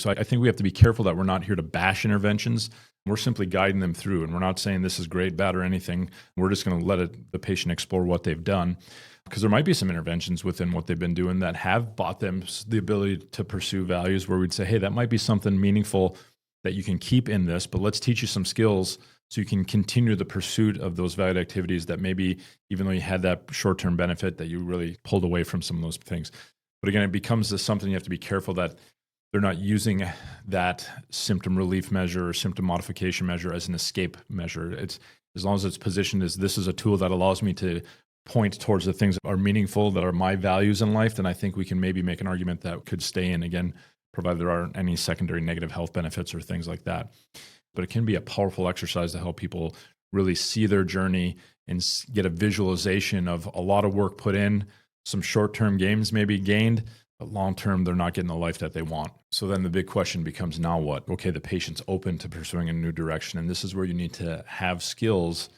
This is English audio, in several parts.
So I think we have to be careful that we're not here to bash interventions. We're simply guiding them through, and we're not saying this is great, bad, or anything. We're just going to let the patient explore what they've done, because there might be some interventions within what they've been doing that have bought them the ability to pursue values where we'd say, hey, that might be something meaningful that you can keep in this, but let's teach you some skills so you can continue the pursuit of those valued activities that maybe, even though you had that short-term benefit, that you really pulled away from some of those things. But again, it becomes something you have to be careful that they're not using that symptom relief measure or symptom modification measure as an escape measure. It's as long as it's positioned as this is a tool that allows me to point towards the things that are meaningful, that are my values in life, then I think we can maybe make an argument that could stay in, again, provided there aren't any secondary negative health benefits or things like that. But it can be a powerful exercise to help people really see their journey and get a visualization of a lot of work put in, some short-term gains maybe gained, but long-term, they're not getting the life that they want. So then the big question becomes, now what? Okay, the patient's open to pursuing a new direction, and this is where you need to have skills.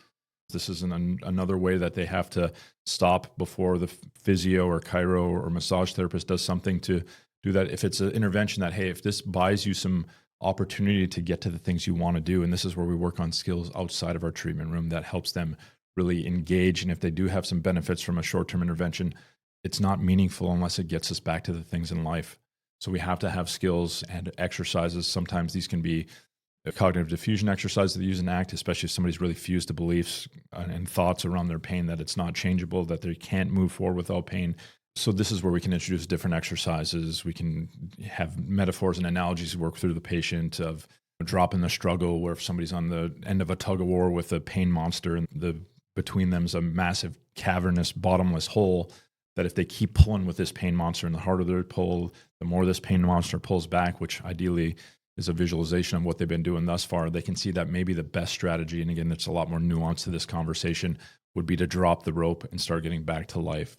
This is another way that they have to stop before the physio or chiro or massage therapist does something to do that. If it's an intervention that, hey, if this buys you some opportunity to get to the things you want to do, and this is where we work on skills outside of our treatment room that helps them really engage. And if they do have some benefits from a short-term intervention, it's not meaningful unless it gets us back to the things in life. So we have to have skills and exercises. Sometimes these can be a cognitive diffusion exercise that they use in ACT, especially if somebody's really fused to beliefs and thoughts around their pain, that it's not changeable, that they can't move forward without pain. So this is where we can introduce different exercises. We can have metaphors and analogies work through the patient of dropping the struggle, where if somebody's on the end of a tug of war with a pain monster and between them is a massive cavernous bottomless hole, that if they keep pulling with this pain monster, and the harder they pull, the more this pain monster pulls back, which ideally is a visualization of what they've been doing thus far, they can see that maybe the best strategy, and again, there's a lot more nuance to this conversation, would be to drop the rope and start getting back to life.